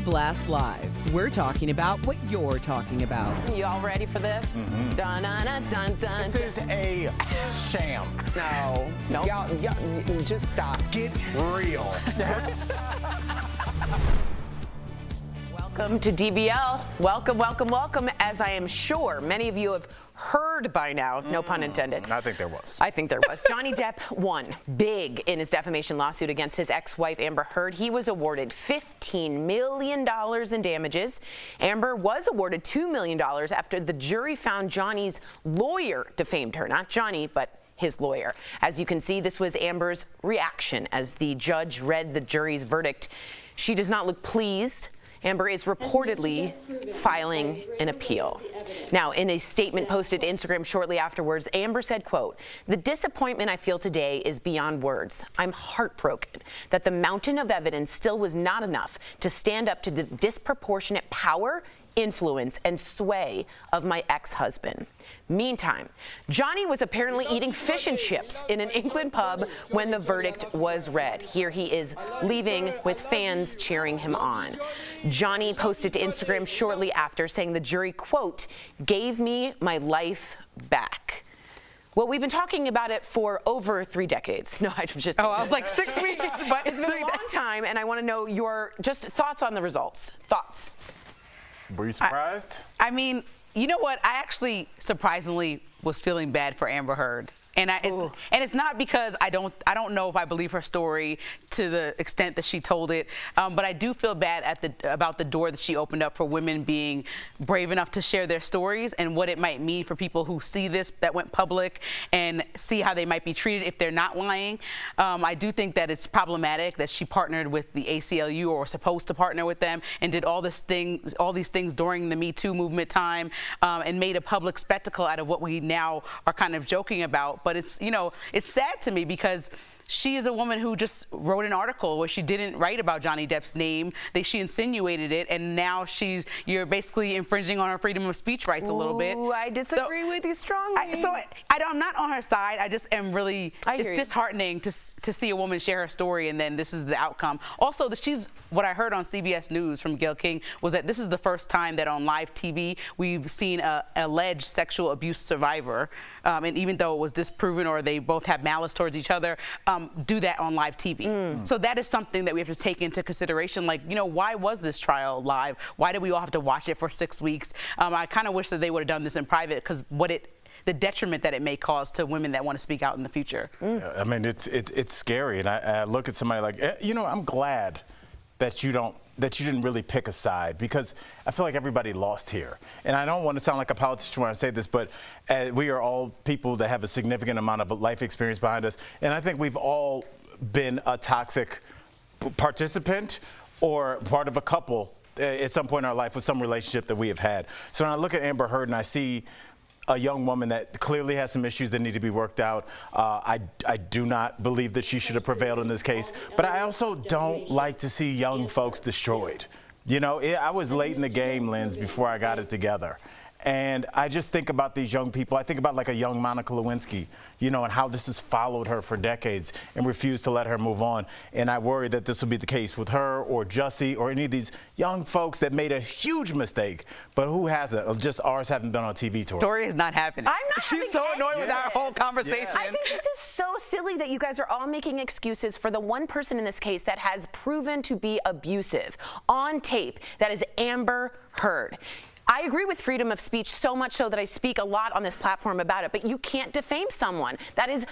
Blast Live. We're talking about what you're talking about. You all ready for this? Mm-hmm. Dun, dun, dun, dun, dun. This is a sham. No. Nope. Y'all, just stop. Get real. Welcome to DBL. Welcome, welcome, welcome. As I am sure many of you have heard by now, no pun intended. I think there was. I think there was. Johnny Depp won big in his defamation lawsuit against his ex-wife, Amber Heard. He was awarded $15 million in damages. Amber was awarded $2 million after the jury found Johnny's lawyer defamed her. Not Johnny, but his lawyer. As you can see, this was Amber's reaction as the judge read the jury's verdict. She does not look pleased. Amber is reportedly filing an appeal. Now, in a statement posted to Instagram shortly afterwards, Amber said, quote, "The disappointment I feel today is beyond words. I'm heartbroken that the mountain of evidence still was not enough to stand up to the disproportionate power, influence, and sway of my ex-husband." Meantime, Johnny was apparently eating fish and chips in an England pub when the verdict was read. Here he is leaving with fans cheering him on. Johnny posted to Instagram shortly after saying the jury, quote, "gave me my life back." Well, we've been talking about it for over 3 decades. No, I was just... Oh, I was like 6 weeks, but it's been a long time, and I want to know your just thoughts on the results. Thoughts. Were you surprised? I mean, you know what? I actually surprisingly was feeling bad for Amber Heard. And it's not because I don't know if I believe her story to the extent that she told it, but I do feel bad about the door that she opened up for women being brave enough to share their stories and what it might mean for people who see this that went public and see how they might be treated if they're not lying. I do think that it's problematic that she partnered with the ACLU or was supposed to partner with them and did all these things during the Me Too movement time and made a public spectacle out of what we now are kind of joking about. But it's, you know, it's sad to me because she is a woman who just wrote an article where she didn't write about Johnny Depp's name. She insinuated it, and now you're basically infringing on her freedom of speech rights a little bit. I disagree with you strongly. I'm not on her side. I just am really, it's disheartening to see a woman share her story, and then this is the outcome. Also, what I heard on CBS News from Gayle King was that this is the first time that on live TV we've seen an alleged sexual abuse survivor, and even though it was disproven or they both have malice towards each other, do that on live TV. So that is something that we have to take into consideration. Like, you know, why was this trial live? Why did we all have to watch it for 6 weeks? I kind of wish that they would have done this in private because the detriment that it may cause to women that want to speak out in the future. Yeah, I mean, it's scary, and I look at somebody like, you know, I'm glad that you didn't really pick a side, because I feel like everybody lost here. And I don't want to sound like a politician when I say this, but we are all people that have a significant amount of life experience behind us, and I think we've all been a toxic participant or part of a couple at some point in our life with some relationship that we have had. So when I look at Amber Heard and I see a young woman that clearly has some issues that need to be worked out. I do not believe that she should have prevailed in this case, but I also don't like to see young folks destroyed. You know, I was late in the game, Linz, before I got it together. And I just think about these young people. I think about like a young Monica Lewinsky, you know, and how this has followed her for decades and refused to let her move on. And I worry that this will be the case with her or Jussie or any of these young folks that made a huge mistake, but who hasn't? Just ours haven't been on TV tour. Story is not happening. I'm not She's so annoyed with our whole conversation. I think this is so silly that you guys are all making excuses for the one person in this case that has proven to be abusive on tape. That is Amber Heard. I agree with freedom of speech so much so that I speak a lot on this platform about it, but you can't defame someone. That is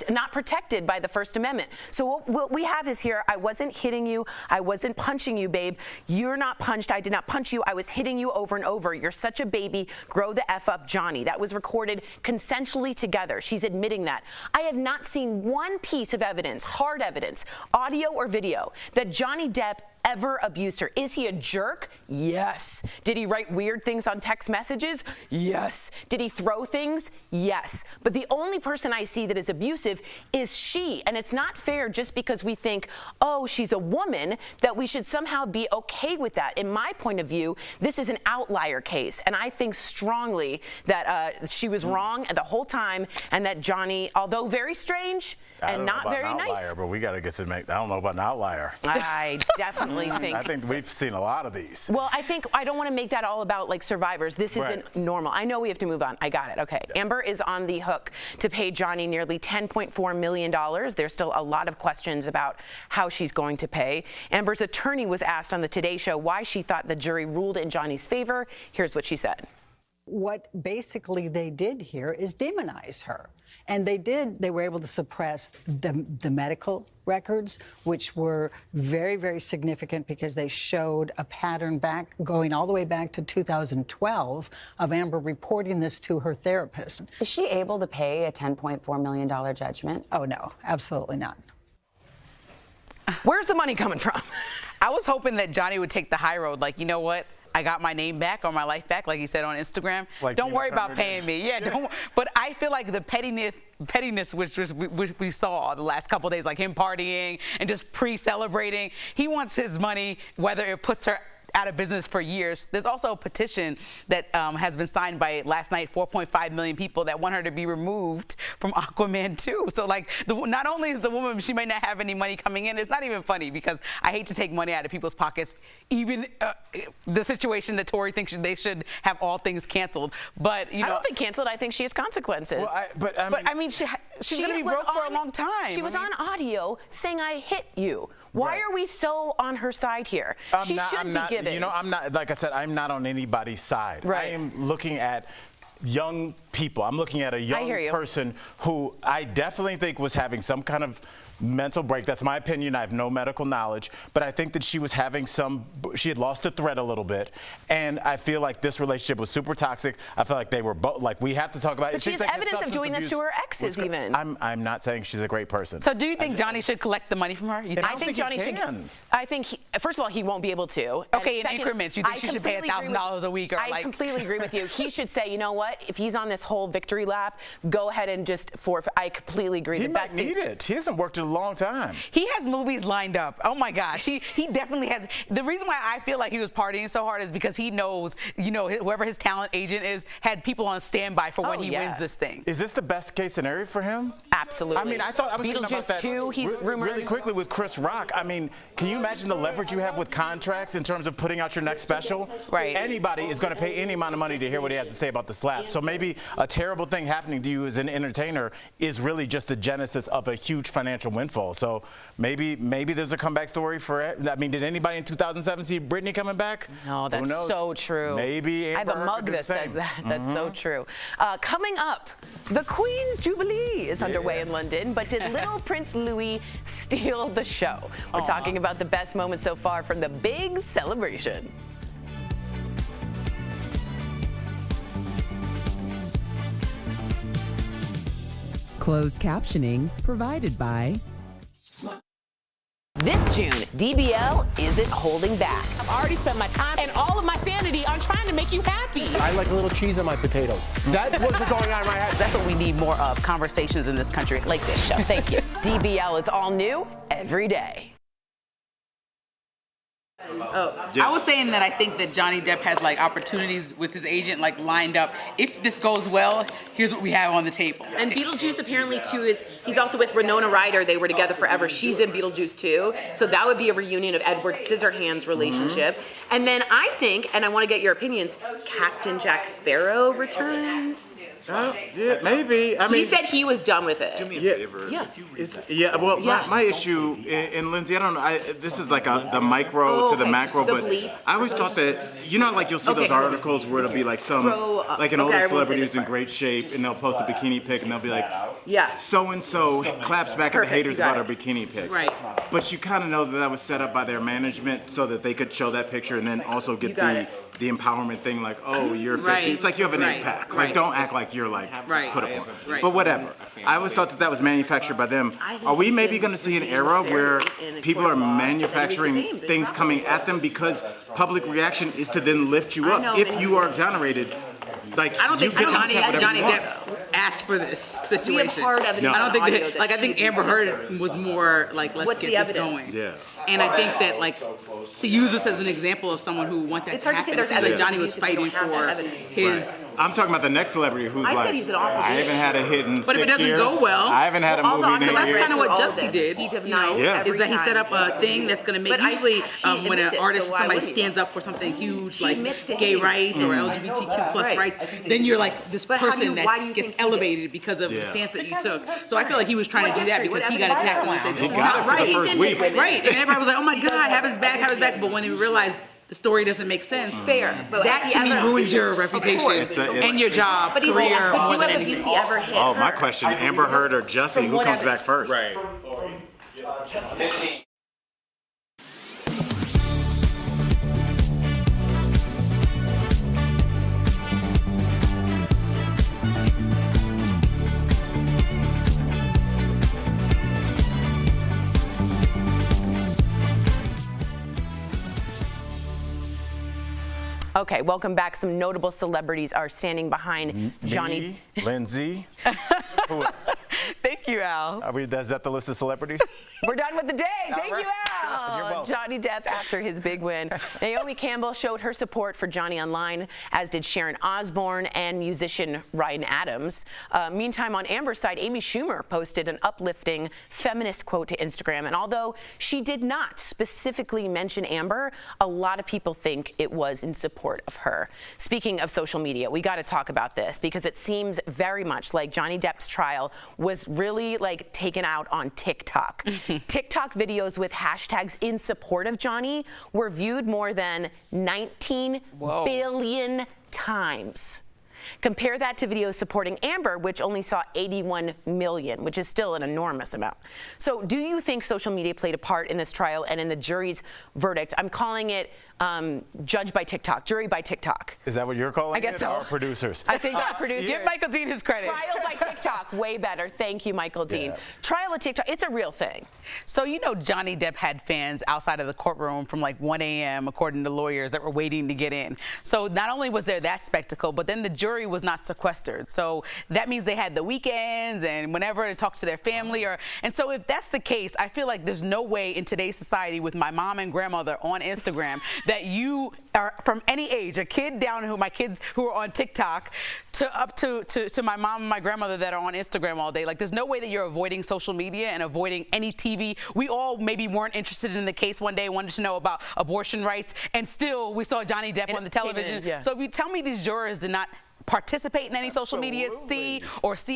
not protected by the First Amendment. So what we have is here, I wasn't hitting you, I wasn't punching you, babe. You're not punched, I did not punch you, I was hitting you over and over. You're such a baby, grow the F up, Johnny. That was recorded consensually together. She's admitting that. I have not seen one piece of evidence, hard evidence, audio or video, that Johnny Depp ever abused her. Is he a jerk? Yes. Did he write weird things on text messages? Yes. Did he throw things? Yes. But the only person I see that is abusive is she. And it's not fair just because we think, oh, she's a woman, that we should somehow be okay with that. In my point of view, this is an outlier case. And I think strongly that she was wrong the whole time, and that Johnny, although very strange and not very nice. But we got to get to make, I don't know about an outlier. I definitely definitely think. I think we've seen a lot of these. Well, I don't want to make that all about like survivors. This isn't normal. I know we have to move on. I got it. Okay. Amber is on the hook to pay Johnny nearly $10.4 million. There's still a lot of questions about how she's going to pay. Amber's attorney was asked on the Today Show why she thought the jury ruled in Johnny's favor. Here's what she said. What basically they did here is demonize her. And they were able to suppress the medical records, which were very, very significant because they showed a pattern going all the way back to 2012 of Amber reporting this to her therapist. Is she able to pay a $10.4 million judgment? Oh, no, absolutely not. Where's the money coming from? I was hoping that Johnny would take the high road. Like, you know what? I got my name back or my life back, like he said on Instagram. Like don't worry about paying me. Yeah, don't. But I feel like the pettiness which we saw the last couple of days, like him partying and just pre-celebrating, he wants his money, whether it puts her out of business for years. There's also a petition that has been signed by last night 4.5 million people that want her to be removed from Aquaman 2. So like, not only is the woman, she might not have any money coming in. It's not even funny because I hate to take money out of people's pockets. Even the situation that Tori thinks they should have all things canceled, but you know, I don't think canceled. I think she has consequences. Well, but I mean, she's going to be broke for a long time. She was on audio saying, "I hit you." Why are we so on her side here? She shouldn't be given. You know, I'm not, like I said, I'm not on anybody's side. Right. I am looking at young people. I'm looking at a young person who I definitely think was having some kind of mental break. That's my opinion. I have no medical knowledge, but I think that she was having she had lost the thread a little bit, and I feel like this relationship was super toxic. I feel like they were both, like, we have to talk about it. But she has evidence of doing this to her exes even. I'm not saying she's a great person. So do you think Johnny should collect the money from her? I think Johnny should. I think, first of all, he won't be able to. Okay, in increments. You think she should pay $1,000 a week? Or I completely agree with you. He should say, you know what? If he's on this whole victory lap, go ahead and just forfeit. I completely agree. He might need it. He hasn't worked in a long time. He has movies lined up. Oh my gosh, he definitely has. The reason why I feel like he was partying so hard is because he knows, you know, whoever his talent agent is had people on standby for when he wins this thing. Is this the best case scenario for him? Absolutely. I mean, I thought I was thinking about that 2, he's rumored. Really quickly with Chris Rock. I mean, can you imagine the leverage you have with contracts in terms of putting out your next special? Right. Anybody is going to pay any amount of money to hear what he has to say about the slap. So maybe a terrible thing happening to you as an entertainer is really just the genesis of a huge financial windfall. So maybe there's a comeback story for it. I mean, did anybody in 2007 see Britney coming back? No, that's so true. Maybe I have a mug that says that. That's so true. Coming up, the Queen's Jubilee is underway in London, but did little Prince Louis steal the show? We're talking about the best moments so far from the big celebration. Closed captioning provided by This June, DBL isn't holding back. I've already spent my time and all of my sanity on trying to make you happy. I like a little cheese on my potatoes. That's what's going on in my head. That's what we need more of, conversations in this country. Like this show. Thank you. DBL is all new every day. I was saying that I think that Johnny Depp has like opportunities with his agent like lined up. If this goes well, here's what we have on the table. And Beetlejuice apparently too he's also with Winona Ryder. They were together forever. She's in Beetlejuice too. So that would be a reunion of Edward Scissorhands' relationship. And then I think, and I want to get your opinions, Captain Jack Sparrow returns. Yeah, maybe. I mean, he said he was done with it. Do me a favor. Yeah. Well, my issue, and Lindsay, I don't know. This is like the micro to the macro, but I always thought that, you know, like you'll see those articles where it'll be like like an older celebrity who's in great shape, and they'll post a bikini pic, and they'll be like, so and so claps back at the haters about her bikini pic. Right. But you kind of know that was set up by their management so that they could show that picture and then also get the empowerment thing, like, oh, you're 50. It's like you have an 8-pack. Like, don't act like you're like put up on. But whatever. I always thought that was manufactured by them. Are we maybe going to see an era where people are manufacturing things coming at them because public reaction is to then lift you up? If you are exonerated, like, I don't think Johnny Depp Depp asked for this situation. We have hard evidence. I don't think that. Like, I think Amber Heard was more like, let's get this going. Yeah. And I think that, like, to use this as an example of someone who want that to happen, it seems like Johnny was fighting for his... I'm talking about the next celebrity who's I like, said he's an awful I haven't had a hit in 6 years. But if it doesn't go well... I haven't had a movie in 8 years. Because that's kind of what Jussie did, you know, Yeah. is that he set up a thing that's going to make... Usually when an artist or somebody stands up for something huge, like gay rights or LGBTQ plus rights, then you're like this person that gets elevated because of the stance that you took. So I feel like he was trying to do that because he got attacked and said, this is not right. The first week. Right, and everybody was like, oh my God, have his back, have his back. But when they realized the story doesn't make sense, that to me ruins your reputation and your job, career, more than anything. Oh, my question, Amber Heard or Jussie, who comes back first? Right. Okay, welcome back. Some notable celebrities are standing behind Johnny. Lindsay. Who else? Thank you, Al. Is that the list of celebrities? We're done with the day. Thank you, You're Al. welcome. Johnny Depp after his big win. Naomi Campbell showed her support for Johnny online, as did Sharon Osbourne and musician Ryan Adams. Meantime, on Amber's side, Amy Schumer posted an uplifting feminist quote to Instagram. And although she did not specifically mention Amber, a lot of people think it was in support of her. Speaking of social media, we got to talk about this because it seems very much like Johnny Depp's trial was really like taken out on TikTok. TikTok videos with hashtags in support of Johnny were viewed more than 19 billion times. Compare that to videos supporting Amber, which only saw 81 million, which is still an enormous amount. So do you think social media played a part in this trial and in the jury's verdict? I'm calling it judge by TikTok, jury by TikTok. Is that what you're calling it? I guess so. Our producers. I think our producers. Give Michael Dean his credit. Trial by TikTok, way better. Thank you, Michael Dean. Trial of TikTok, it's a real thing. So you know Johnny Depp had fans outside of the courtroom from like 1 a.m. according to lawyers that were waiting to get in. So not only was there that spectacle, but then the jury was not sequestered. So that means they had the weekends and whenever to talk to their family. And so if that's the case, I feel like there's no way in today's society with my mom and grandmother on Instagram that you are from any age, a kid down who my kids who are on TikTok to up to my mom and my grandmother that are on Instagram all day. Like there's no way that you're avoiding social media and avoiding any TV. We all maybe weren't interested in the case one day, wanted to know about abortion rights, and still we saw Johnny Depp on the television. So if you tell me these jurors did not participate in any social media, see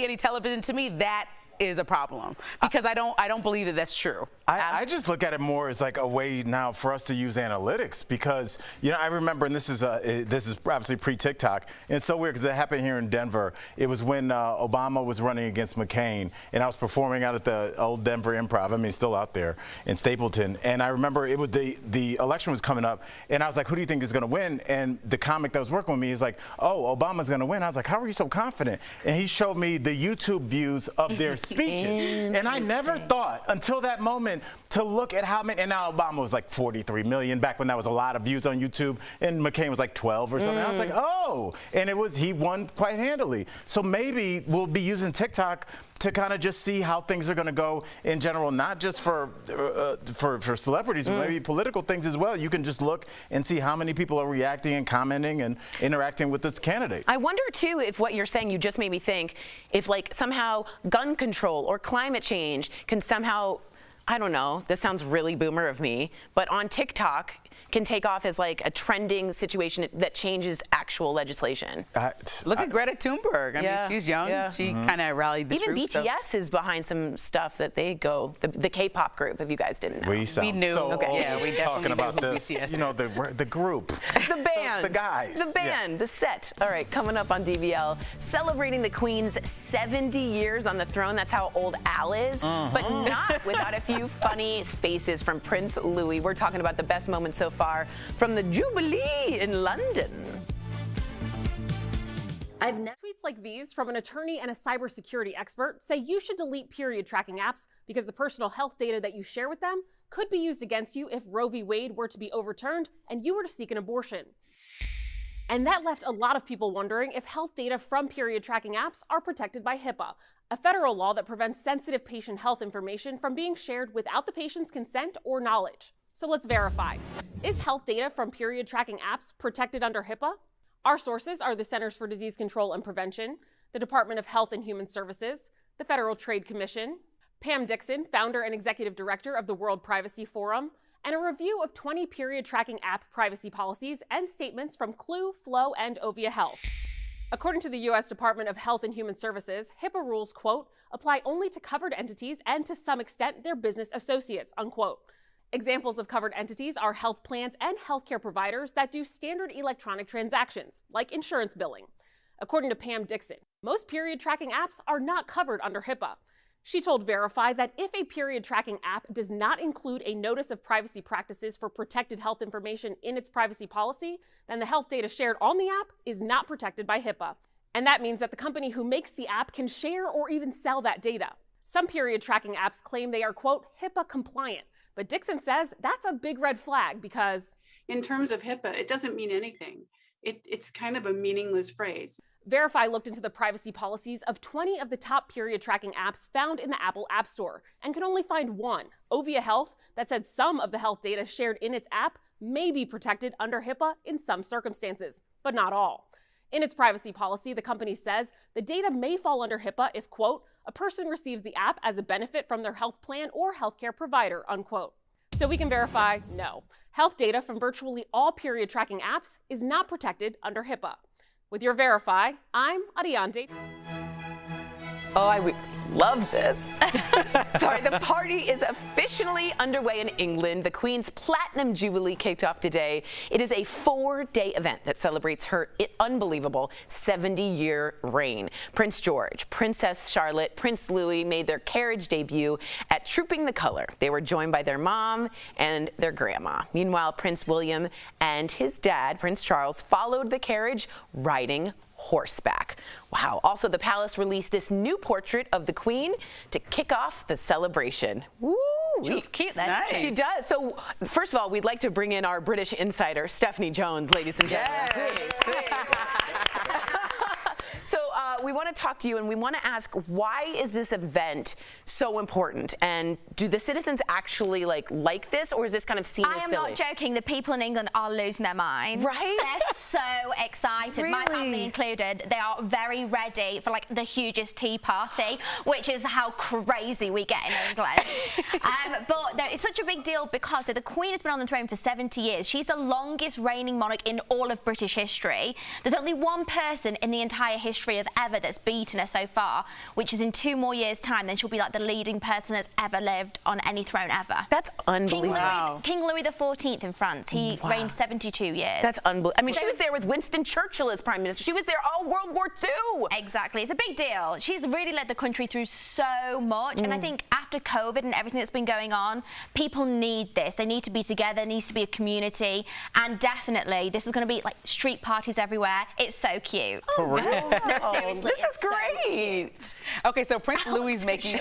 any television, to me that is a problem because I don't believe that that's true. I just look at it more as like a way now for us to use analytics because, you know, I remember, and this is obviously pre-TikTok, and it's so weird because it happened here in Denver. It was when Obama was running against McCain, and I was performing out at the old Denver Improv, I mean, still out there in Stapleton, and I remember it was the election was coming up, and I was like, who do you think is going to win? And the comic that was working with me is like, oh, Obama's going to win. I was like, how are you so confident? And he showed me the YouTube views of their speeches, and I never thought until that moment to look at how many, and now Obama was like 43 million back when that was a lot of views on YouTube, and McCain was like 12 or something. I was like, oh, and he won quite handily. So maybe we'll be using TikTok to kind of just see how things are going to go in general, not just for celebrities, but maybe political things as well. You can just look and see how many people are reacting and commenting and interacting with this candidate. I wonder too if what you're saying, you just made me think, if like somehow gun control or climate change can somehow, I don't know, this sounds really boomer of me, but on TikTok can take off as like a trending situation that changes actual legislation. Look at Greta Thunberg. I mean, she's young. Yeah. She kind of rallied the Even troops. BTS is behind some stuff that they go, the K-pop group, if you guys didn't know. We knew. So okay. Yeah, we talking about knew this, BTS you know, the group. The band. The guys. The band, the set. All right, coming up on DBL, celebrating the Queen's 70 years on the throne. That's how old Al is, but not without a few funny faces from Prince Louis. We're talking about the best moments so far from the Jubilee in London. Tweets like these from an attorney and a cybersecurity expert say you should delete period tracking apps because the personal health data that you share with them could be used against you if Roe v. Wade were to be overturned and you were to seek an abortion. And that left a lot of people wondering if health data from period tracking apps are protected by Hipaa, a federal law that prevents sensitive patient health information from being shared without the patient's consent or knowledge. So let's verify. Is health data from period tracking apps protected under HIPAA? Our sources are the Centers for Disease Control and Prevention, the Department of Health and Human Services, the Federal Trade Commission, Pam Dixon, founder and executive director of the World Privacy Forum, and a review of 20 period tracking app privacy policies and statements from Clue, Flow, and Ovia Health. According to the U.S. Department of Health and Human Services, HIPAA rules, quote, apply only to covered entities and to some extent their business associates, unquote. Examples of covered entities are health plans and healthcare providers that do standard electronic transactions, like insurance billing. According to Pam Dixon, most period tracking apps are not covered under HIPAA. She told Verify that if a period tracking app does not include a notice of privacy practices for protected health information in its privacy policy, then the health data shared on the app is not protected by HIPAA. And that means that the company who makes the app can share or even sell that data. Some period tracking apps claim they are, quote, HIPAA compliant. But Dixon says that's a big red flag because in terms of HIPAA, it doesn't mean anything. It's kind of a meaningless phrase. Verify looked into the privacy policies of 20 of the top period tracking apps found in the Apple App Store and could only find one, Ovia Health, that said some of the health data shared in its app may be protected under HIPAA in some circumstances, but not all. In its privacy policy, the company says the data may fall under HIPAA if, quote, a person receives the app as a benefit from their health plan or healthcare provider, unquote. So we can verify, no. Health data from virtually all period tracking apps is not protected under HIPAA. With your Verify, I'm Ariante. Oh, I love this. Sorry, the party is officially underway in England. The Queen's Platinum Jubilee kicked off today. It is a 4-day event that celebrates her unbelievable 70-year reign. Prince George, Princess Charlotte, Prince Louis made their carriage debut at Trooping the Colour. They were joined by their mom and their grandma. Meanwhile, Prince William and his dad, Prince Charles, followed the carriage riding horseback. Wow. Also, the palace released this new portrait of the Queen to kick off the celebration. Woo! She's cute then. Nice. She does. So, first of all, we'd like to bring in our British insider, Stephanie Jones, ladies and gentlemen. Yes. Please. So we want to talk to you and we want to ask, why is this event so important? And do the citizens actually like this, or is this kind of seen as silly? I am not joking. The people in England are losing their minds. Right? They're so excited. Really? My family included. They are very ready for like the hugest tea party, which is how crazy we get in England. But no, it's such a big deal because the Queen has been on the throne for 70 years. She's the longest reigning monarch in all of British history. There's only one person in the entire history of ever that's beaten her so far, which is in 2 more years' time. Then she'll be like the leading person that's ever lived on any throne ever. That's unbelievable. King Louis XIV in France. He reigned 72 years. That's unbelievable. I mean, she was there with Winston Churchill as Prime Minister. She was there all World War II. Exactly. It's a big deal. She's really led the country through so much. And I think after COVID and everything that's been going on, people need this. They need to be together. There needs to be a community. And definitely, this is going to be like street parties everywhere. It's so cute. For real? No, seriously. This is great. Okay, so Prince Louis making...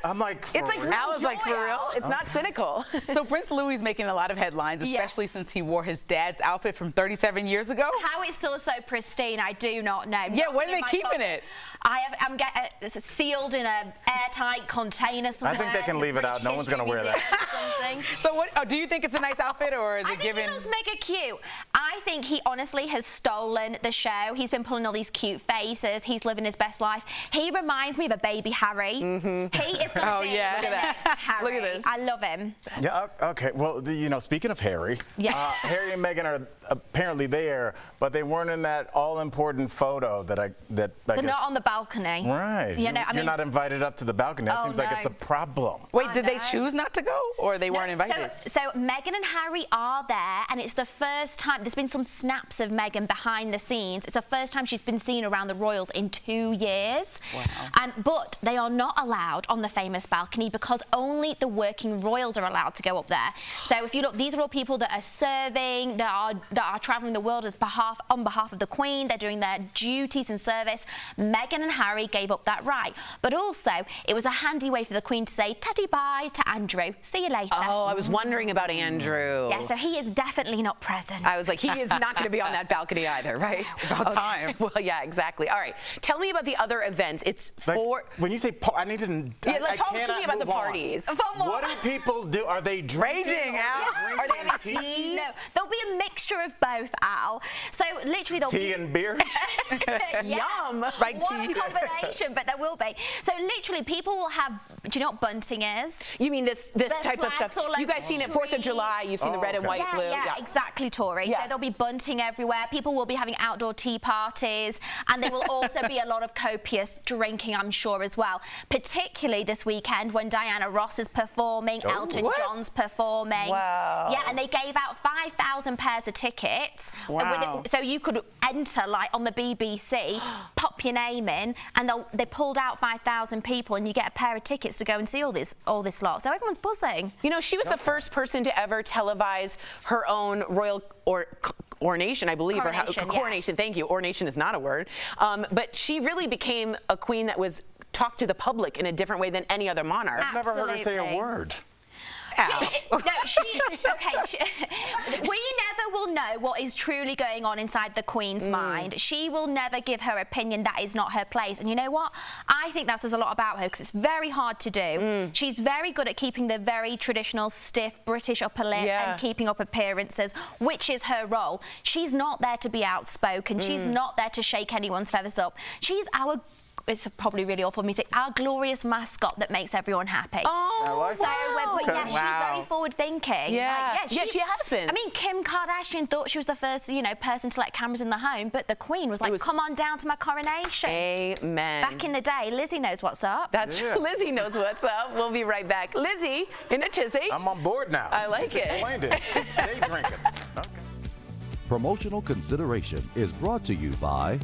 I'm like, for It's like real? Alan's like, for real? It's not cynical. So Prince Louis making a lot of headlines, especially Yes. since he wore his dad's outfit from 37 years ago. How it's still so pristine, I do not know. Yeah, when are they In my keeping closet. it? I'm getting sealed in a airtight container somewhere. I think they can in the leave it out. British No one's gonna History wear that. Museum or something. So what, do you think it's a nice outfit, or is I it think given? he does make it cute. I think he honestly has stolen the show. He's been pulling all these cute faces. He's living his best life. He reminds me of a baby Harry. He is going to be yeah. the next Harry. Look at this. I love him. Yeah, okay. Well, you know, speaking of Harry, Yes. Harry and Meghan are apparently there, but they weren't in that all-important photo that I They're guess. not on the balcony. Right. You know, I You're mean, not invited up to the balcony. That Oh, seems like no. it's a problem. Wait, I did they know. choose not to go, or they weren't invited? So Meghan and Harry are there, and it's the first time. There's been some snaps of Meghan behind the scenes. It's the first time she's been seen around the royals in 2 years. Wow. But they are not allowed on the famous balcony because only the working royals are allowed to go up there. So if you look, these are all people that are serving, that are traveling the world on behalf of the Queen. They're doing their duties and service. Meghan Meghan and Harry gave up that right. But also, it was a handy way for the Queen to say teddy bye to Andrew. See you later. Oh, I was wondering about Andrew. Yeah, so he is definitely not present. I was like, he is not going to be on that balcony either, right? About time. Well, yeah, exactly. All right. Tell me about the other events. It's for... When you say I need to... Yeah, let's talk to cannot me about the move on. parties. What do people do? Are they drinking? Are they having tea? No, there'll be a mixture of both, Al. So literally there'll Tea be... and beer? Yum. What a combination, but there will be. So literally people will have... Do you know what bunting is? You mean this type of stuff? all You over guys seen it the 4th of July. You've seen the red and white, blue. Yeah, exactly, Tori. Yeah. So there'll be bunting everywhere. People will be having outdoor tea parties, and there will also be a lot of copious drinking, I'm sure, as well. Particularly this weekend when Diana Ross is performing, Elton John's performing. Wow. Yeah, and they gave out 5,000 pairs of tickets. Wow. So you could enter, like, on the BBC, pop your name in, and they pulled out 5,000 people, and you get a pair of tickets to go and see all this lot. So everyone's buzzing. You know, she was the first person to ever televise her own royal coronation, I believe. Coronation, yes. Thank you. Ordination is not a word. But she really became a queen that was talked to the public in a different way than any other monarch. I've never heard her say a word. We never will know what is truly going on inside the Queen's mind. She will never give her opinion. That is not her place. And you know what? I think that says a lot about her because it's very hard to do. She's very good at keeping the very traditional, stiff British upper lip and keeping up appearances, which is her role. She's not there to be outspoken. She's not there to shake anyone's feathers up. She's our... It's probably really awful of me to say, our glorious mascot that makes everyone happy. Oh, so but yeah, she's very forward-thinking. Yeah. She has been. I mean, Kim Kardashian thought she was the first, person to let cameras in the home, but the Queen was like, come on down to my coronation. Amen. Back in the day, Lizzie knows what's up. Lizzie knows what's up. We'll be right back. Lizzie in a tizzy. I'm on board now. I like it. Explained it. Day drinking. Okay. Promotional consideration is brought to you by...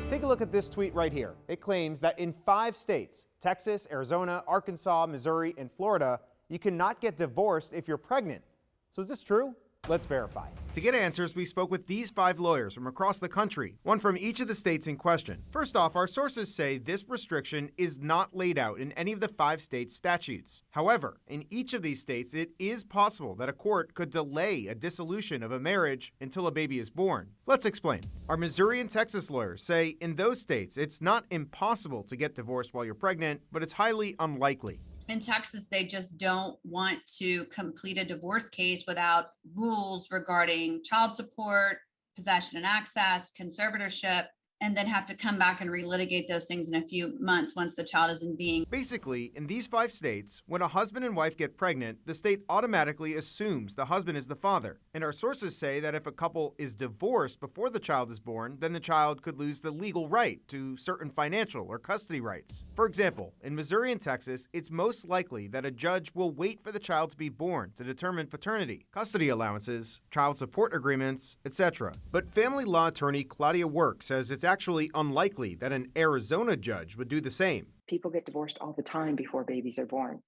Take a look at this tweet right here. It claims that in 5 states, Texas, Arizona, Arkansas, Missouri, and Florida, you cannot get divorced if you're pregnant. So is this true? Let's verify. To get answers, we spoke with these 5 lawyers from across the country, one from each of the states in question. First off, our sources say this restriction is not laid out in any of the 5 states' statutes. However, in each of these states, it is possible that a court could delay a dissolution of a marriage until a baby is born. Let's explain. Our Missouri and Texas lawyers say in those states, it's not impossible to get divorced while you're pregnant, but it's highly unlikely. In Texas, they just don't want to complete a divorce case without rules regarding child support, possession and access, conservatorship, and then have to come back and relitigate those things in a few months once the child is in being. Basically, in these 5 states, when a husband and wife get pregnant, the state automatically assumes the husband is the father. And our sources say that if a couple is divorced before the child is born, then the child could lose the legal right to certain financial or custody rights. For example, in Missouri and Texas, it's most likely that a judge will wait for the child to be born to determine paternity, custody allowances, child support agreements, etc. But family law attorney Claudia Work says it's actually unlikely that an Arizona judge would do the same. People get divorced all the time before babies are born.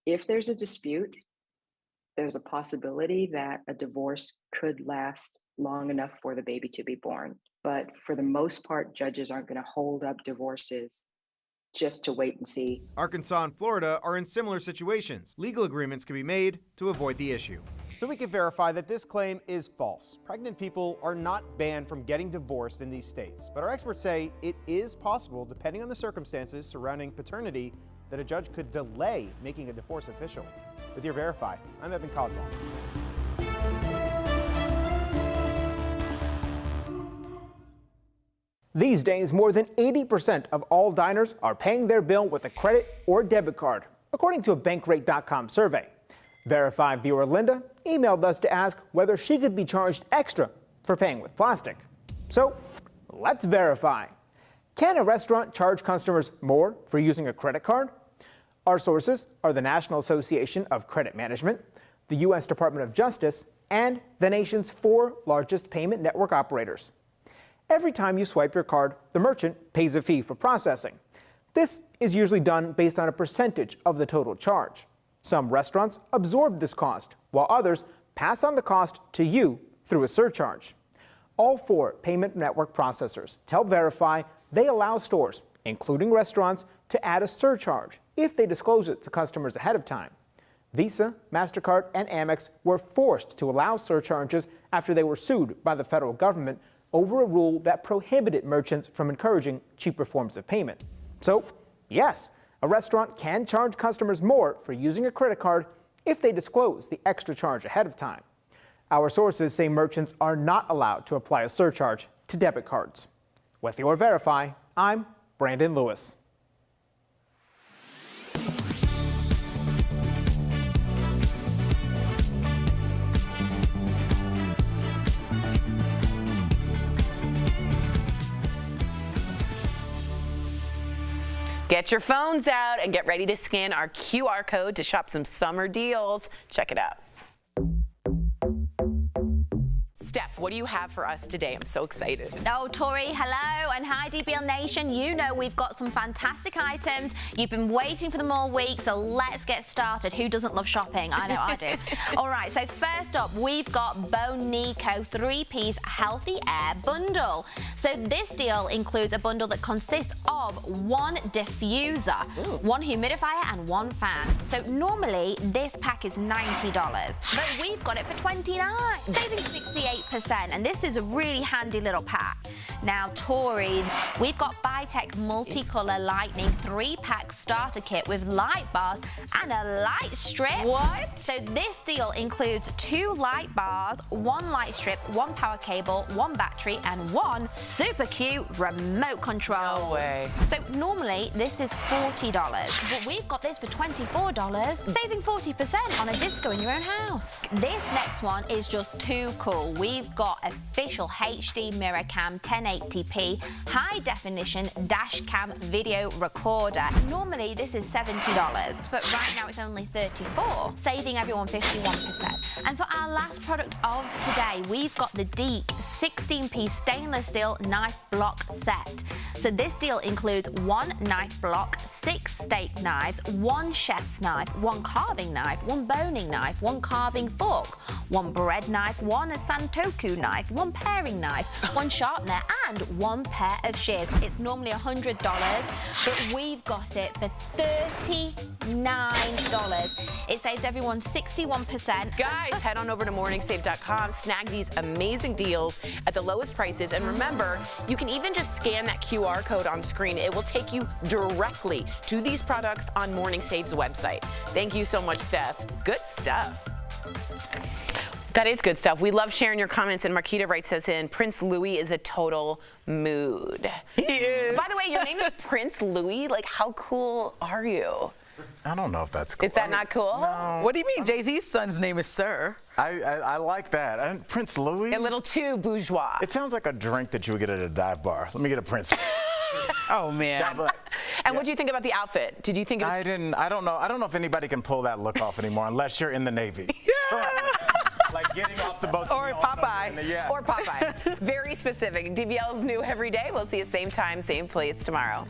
If there's a dispute, there's a possibility that a divorce could last long enough for the baby to be born. But for the most part, judges aren't going to hold up divorces just to wait and see. Arkansas and Florida are in similar situations. Legal agreements can be made to avoid the issue. So we can verify that this claim is false. Pregnant people are not banned from getting divorced in these states, but our experts say it is possible, depending on the circumstances surrounding paternity, that a judge could delay making a divorce official. With your Verify, I'm Evan Kozlov. These days, more than 80% of all diners are paying their bill with a credit or debit card, according to a Bankrate.com survey. Verify viewer Linda emailed us to ask whether she could be charged extra for paying with plastic. So, let's verify. Can a restaurant charge customers more for using a credit card? Our sources are the National Association of Credit Management, the U.S. Department of Justice, and the nation's 4 largest payment network operators. Every time you swipe your card, the merchant pays a fee for processing. This is usually done based on a percentage of the total charge. Some restaurants absorb this cost, while others pass on the cost to you through a surcharge. All 4 payment network processors tell Verify they allow stores, including restaurants, to add a surcharge if they disclose it to customers ahead of time. Visa, MasterCard, and Amex were forced to allow surcharges after they were sued by the federal government over a rule that prohibited merchants from encouraging cheaper forms of payment. So, yes, a restaurant can charge customers more for using a credit card if they disclose the extra charge ahead of time. Our sources say merchants are not allowed to apply a surcharge to debit cards. With your Verify, I'm Brandon Lewis. Get your phones out and get ready to scan our QR code to shop some summer deals. Check it out. Steph, what do you have for us today? I'm so excited. Oh, Tori, hello, and hi, DBL Nation. You know we've got some fantastic items. You've been waiting for them all week, so let's get started. Who doesn't love shopping? I know I do. All right, so first up, we've got Bonico 3-piece Healthy Air Bundle. So this deal includes a bundle that consists of 1 diffuser, 1 humidifier, and 1 fan. So normally, this pack is $90, but we've got it for $29, saving 68%, and this is a really handy little pack. Now, Tori, we've got Bitech Multicolor Lightning 3-pack starter kit with light bars and a light strip. What? So this deal includes 2 light bars, 1 light strip, 1 power cable, 1 battery, and 1 super cute remote control. No way. So normally this is $40, but we've got this for $24, saving 40% on a disco in your own house. This next one is just too cool. We've got official HD mirror cam 1080p high definition dash cam video recorder. Normally this is $70, but right now it's only $34, saving everyone 51%. And for our last product of today, we've got the Deke 16-piece stainless steel knife block set. So this deal includes 1 knife block, 6 steak knives, 1 chef's knife, 1 carving knife, 1 boning knife, 1 carving fork, 1 bread knife, 1 santoku knife, 1 paring knife, 1 sharpener, and 1 pair of shears. It's normally $100, but we've got it for $39. It saves everyone 61%. Guys, head on over to morningsave.com, snag these amazing deals at the lowest prices, and remember, you can even just scan that QR code on screen. It will take you directly to these products on Morning Save's website. Thank you so much, Steph. Good stuff. That is good stuff. We love sharing your comments, and Marquita writes us in, Prince Louis is a total mood. He is. By the way, your name is Prince Louis. Like, how cool are you? I don't know if that's cool. Is that not cool? No. What do you mean? Jay-Z's son's name is Sir. I like that. And Prince Louis? A little too bourgeois. It sounds like a drink that you would get at a dive bar. Let me get a Prince. Oh, man. And what do you think about the outfit? Did you think it was... I don't know. I don't know if anybody can pull that look off anymore unless you're in the Navy. Like getting off the boat. Or Popeye. Yeah. Or Popeye. Very specific. DBL is new every day. We'll see you same time, same place tomorrow.